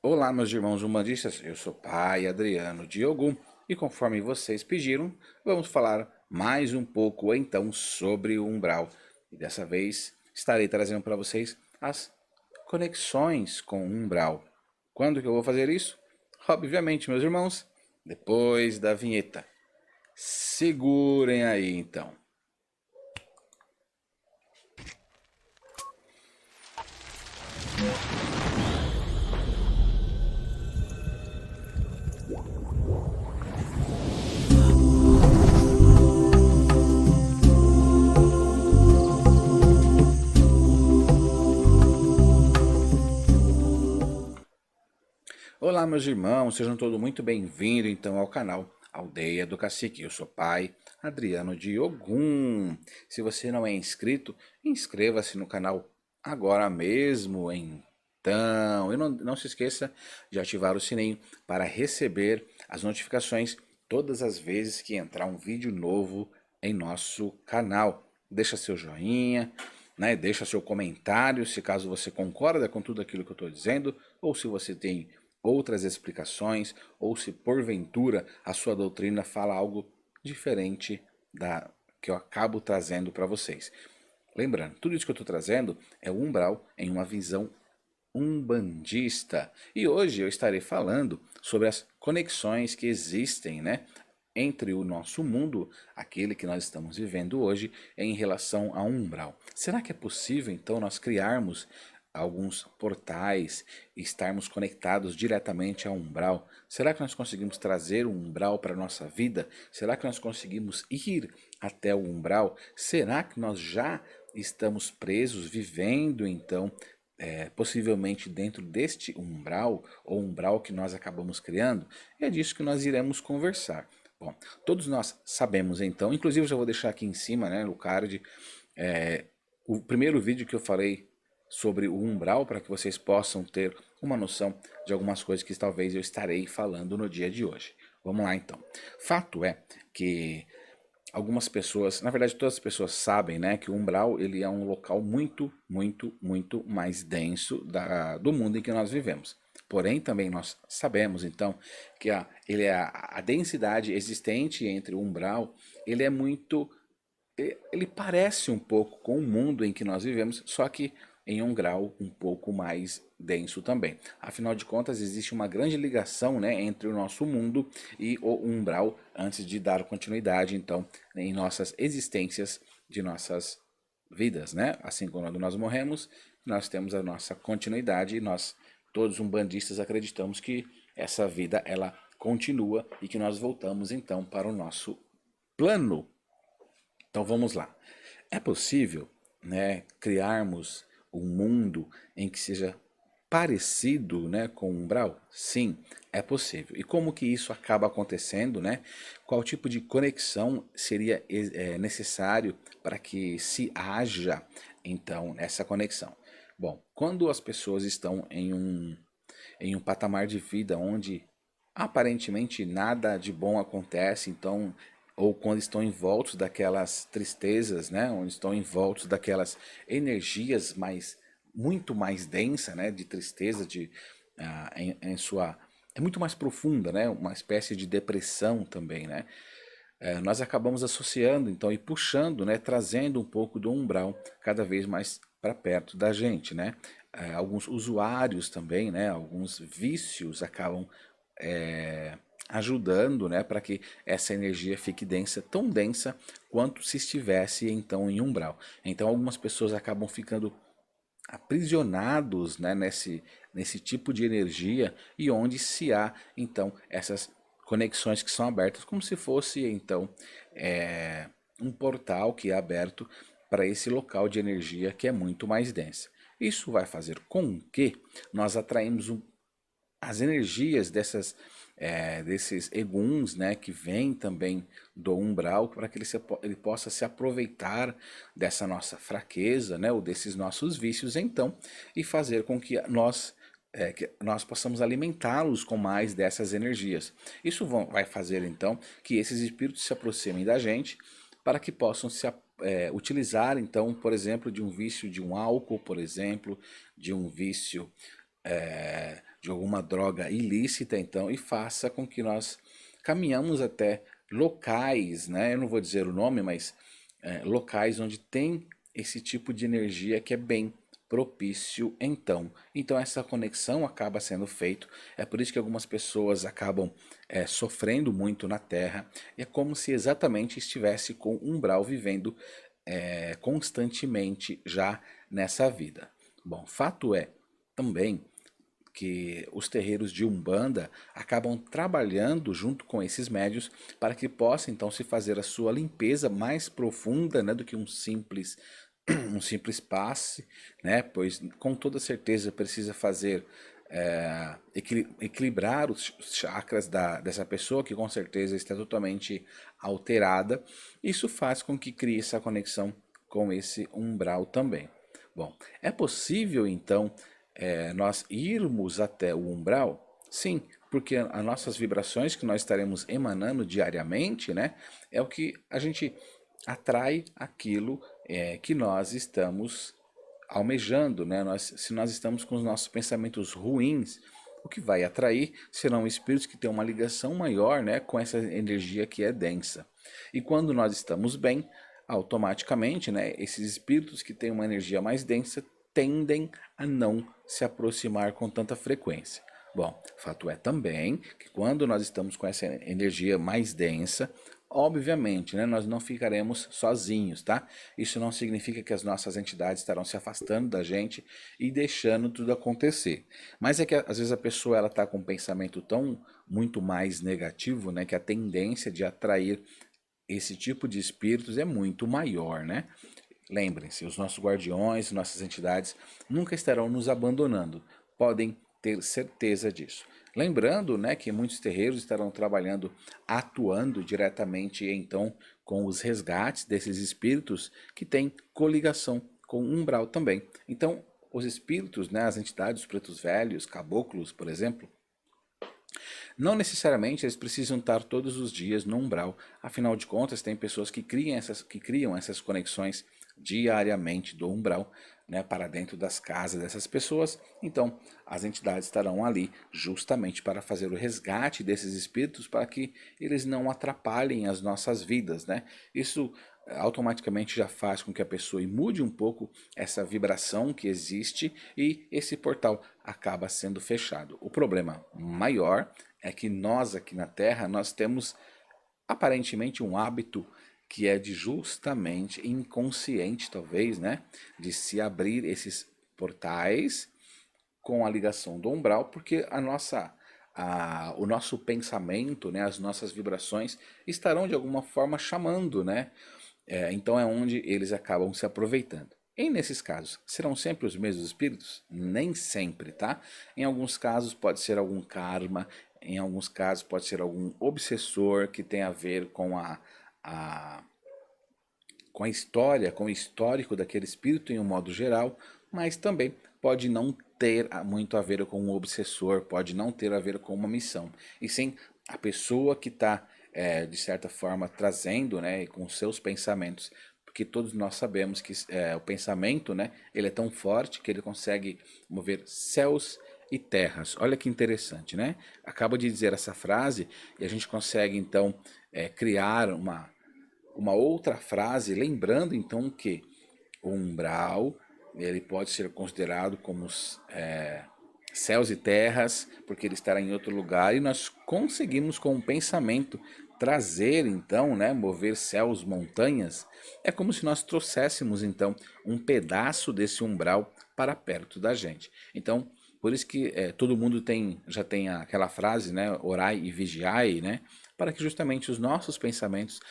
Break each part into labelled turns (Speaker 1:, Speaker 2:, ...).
Speaker 1: Olá, meus irmãos umbandistas, eu sou Pai Adriano de Ogum e conforme vocês pediram, vamos falar mais um pouco então sobre o umbral. E dessa vez estarei trazendo para vocês as conexões com o umbral. Quando que eu vou fazer isso? Obviamente, meus irmãos, depois da vinheta. Segurem aí então. Olá, meus irmãos, sejam todos muito bem-vindos então ao canal Aldeia do Cacique. Eu sou pai Adriano de Ogum. Se você não é inscrito, inscreva-se no canal agora mesmo, então. E não se esqueça de ativar o sininho para receber as notificações todas as vezes que entrar um vídeo novo em nosso canal. Deixa seu joinha, né? Deixa seu comentário se caso você concorda com tudo aquilo que eu estou dizendo ou se você tem outras explicações ou se porventura a sua doutrina fala algo diferente da que eu acabo trazendo para vocês. Lembrando, tudo isso que eu estou trazendo é o umbral em uma visão umbandista. E hoje eu estarei falando sobre as conexões que existem, né, entre o nosso mundo, aquele que nós estamos vivendo hoje, em relação ao umbral. Será que é possível então nós criarmos alguns portais e estarmos conectados diretamente ao umbral? Será que nós conseguimos trazer o umbral para a nossa vida? Será que nós conseguimos ir até o umbral? Será que nós já estamos presos, vivendo então possivelmente dentro deste umbral, ou umbral que nós acabamos criando? É disso que nós iremos conversar. Bom, todos nós sabemos então, inclusive eu já vou deixar aqui em cima, né, no card, o primeiro vídeo que eu falei sobre o umbral, para que vocês possam ter uma noção de algumas coisas que talvez eu estarei falando no dia de hoje. Vamos lá então. Fato é que algumas pessoas, na verdade todas as pessoas sabem, né, que o umbral ele é um local muito mais denso do mundo em que nós vivemos. Porém, também nós sabemos, então, que a densidade existente entre o umbral, ele é muito ele parece um pouco com o mundo em que nós vivemos, só que em um grau um pouco mais denso também. Afinal de contas, existe uma grande ligação, né, entre o nosso mundo e o umbral antes de dar continuidade, então, em nossas existências de nossas vidas, né? Assim quando nós morremos, nós temos a nossa continuidade e nós, todos umbandistas, acreditamos que essa vida ela continua e que nós voltamos então para o nosso plano. Então vamos lá. É possível, né, criarmos um mundo em que seja parecido, né, com o umbral? Sim, é possível. E como que isso acaba acontecendo, né? Qual tipo de conexão seria necessário para que se haja, então, essa conexão? Bom, quando as pessoas estão em um patamar de vida onde aparentemente nada de bom acontece, então, ou quando estão envoltos daquelas tristezas, né, onde estão envoltos daquelas energias muito mais densa, né, de tristeza, em sua é muito mais profunda, né, uma espécie de depressão também, né. Nós acabamos associando, então, e puxando, né, trazendo um pouco do umbral cada vez mais para perto da gente, né. Alguns usuários também, né, alguns vícios acabam é, ajudando, né, para que essa energia fique densa, tão densa quanto se estivesse então em umbral. Então algumas pessoas acabam ficando aprisionados, né, nesse tipo de energia e onde se há então essas conexões que são abertas, como se fosse então um portal que é aberto para esse local de energia que é muito mais densa. Isso vai fazer com que nós atraímos as energias desses eguns, né, que vêm também do umbral, para que ele possa se aproveitar dessa nossa fraqueza, né, ou desses nossos vícios, então, e fazer com que nós possamos alimentá-los com mais dessas energias. Isso vai fazer, então, que esses espíritos se aproximem da gente para que possam utilizar, então, por exemplo, de um vício de um álcool, por exemplo, de um vício de alguma droga ilícita, então, e faça com que nós caminhamos até locais, né? Eu não vou dizer o nome, mas locais onde tem esse tipo de energia que é bem propício então. Então essa conexão acaba sendo feita. É por isso que algumas pessoas acabam sofrendo muito na Terra. É como se exatamente estivesse com um umbral vivendo constantemente já nessa vida. Bom, fato é também que os terreiros de Umbanda acabam trabalhando junto com esses médios para que possa então se fazer a sua limpeza mais profunda, né, do que um simples passe, né, pois com toda certeza precisa fazer equilibrar os chakras dessa pessoa que com certeza está totalmente alterada. Isso faz com que crie essa conexão com esse umbral também. Bom, é possível então nós irmos até o umbral? Sim, porque as nossas vibrações que nós estaremos emanando diariamente, né, é o que a gente atrai aquilo que nós estamos almejando, né? Se nós estamos com os nossos pensamentos ruins, o que vai atrair serão espíritos que têm uma ligação maior, né, com essa energia que é densa. E quando nós estamos bem, automaticamente, né, esses espíritos que têm uma energia mais densa tendem a não se aproximar com tanta frequência. Bom, fato é também que quando nós estamos com essa energia mais densa, obviamente, né, nós não ficaremos sozinhos, tá? Isso não significa que as nossas entidades estarão se afastando da gente e deixando tudo acontecer. Mas é que às vezes a pessoa ela está com um pensamento tão muito mais negativo, né, que a tendência de atrair esse tipo de espíritos é muito maior, né? Lembrem-se, os nossos guardiões, nossas entidades nunca estarão nos abandonando. Podem ter certeza disso. Lembrando, né, que muitos terreiros estarão trabalhando, atuando diretamente então com os resgates desses espíritos que têm coligação com o umbral também. Então, os espíritos, né, as entidades, os pretos velhos, caboclos, por exemplo, não necessariamente eles precisam estar todos os dias no umbral. Afinal de contas, tem pessoas que criam essas conexões diariamente do umbral, né, para dentro das casas dessas pessoas. Então, as entidades estarão ali justamente para fazer o resgate desses espíritos para que eles não atrapalhem as nossas vidas, né? Isso automaticamente já faz com que a pessoa mude um pouco essa vibração que existe e esse portal acaba sendo fechado. O problema maior é que nós aqui na Terra nós temos aparentemente um hábito que é de justamente inconsciente talvez, né, de se abrir esses portais com a ligação do umbral, porque o nosso pensamento, né, as nossas vibrações estarão de alguma forma chamando, né? Então é onde eles acabam se aproveitando. E nesses casos, serão sempre os mesmos espíritos? Nem sempre, tá? Em alguns casos pode ser algum karma, em alguns casos pode ser algum obsessor que tem a ver a, com a história, com o histórico daquele espírito em um modo geral, mas também pode não ter muito a ver com um obsessor, pode não ter a ver com uma missão, e sim a pessoa que está, de certa forma, trazendo, né, com seus pensamentos, porque todos nós sabemos que o pensamento, né, ele é tão forte que ele consegue mover céus e terras. Olha que interessante, né? Acaba de dizer essa frase e a gente consegue então criar uma outra frase, lembrando então que o umbral ele pode ser considerado como céus e terras, porque ele estará em outro lugar, e nós conseguimos com o pensamento trazer então, né, mover céus, montanhas, é como se nós trouxéssemos então um pedaço desse umbral para perto da gente. Então, por isso que todo mundo já tem aquela frase, né, orai e vigiai, né, para que justamente os nossos pensamentos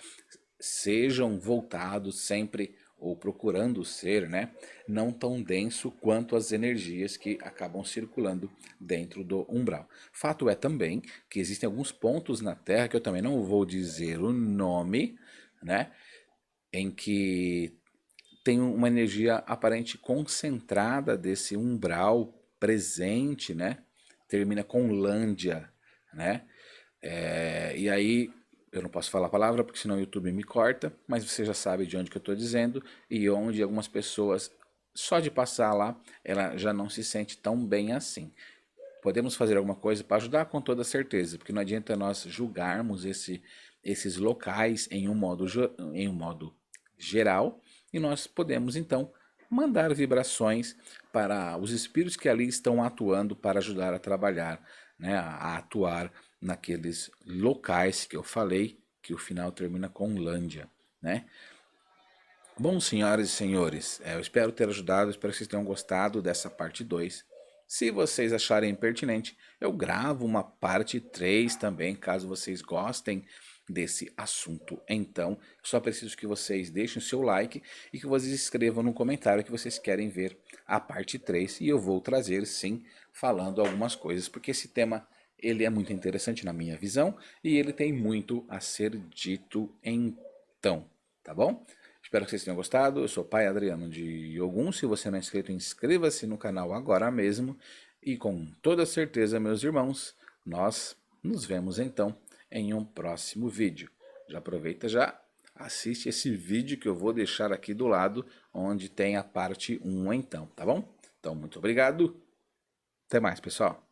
Speaker 1: sejam voltados sempre ou procurando ser, né, não tão denso quanto as energias que acabam circulando dentro do umbral. Fato é também que existem alguns pontos na Terra que eu também não vou dizer o nome, né, em que tem uma energia aparente concentrada desse umbral presente, né? Termina com Lândia, né? E aí eu não posso falar a palavra porque senão o YouTube me corta, mas você já sabe de onde que eu estou dizendo e onde algumas pessoas só de passar lá, ela já não se sente tão bem assim. Podemos fazer alguma coisa para ajudar com toda certeza, porque não adianta nós julgarmos esses locais em um modo geral, e nós podemos então mandar vibrações para os espíritos que ali estão atuando para ajudar a trabalhar, né, a atuar naqueles locais que eu falei, que o final termina com Lândia, né? Bom, senhoras e senhores, eu espero ter ajudado, espero que vocês tenham gostado dessa parte 2. Se vocês acharem pertinente, eu gravo uma parte 3 também, caso vocês gostem desse assunto. Então, só preciso que vocês deixem o seu like e que vocês escrevam no comentário que vocês querem ver a parte 3 e eu vou trazer, sim, falando algumas coisas, porque esse tema ele é muito interessante na minha visão e ele tem muito a ser dito então, tá bom? Espero que vocês tenham gostado. Eu sou o Pai Adriano de Ogum. Se você não é inscrito, inscreva-se no canal agora mesmo. E com toda certeza, meus irmãos, nós nos vemos então em um próximo vídeo. Já aproveita já, assiste esse vídeo que eu vou deixar aqui do lado, onde tem a parte 1 então, tá bom? Então, muito obrigado. Até mais, pessoal.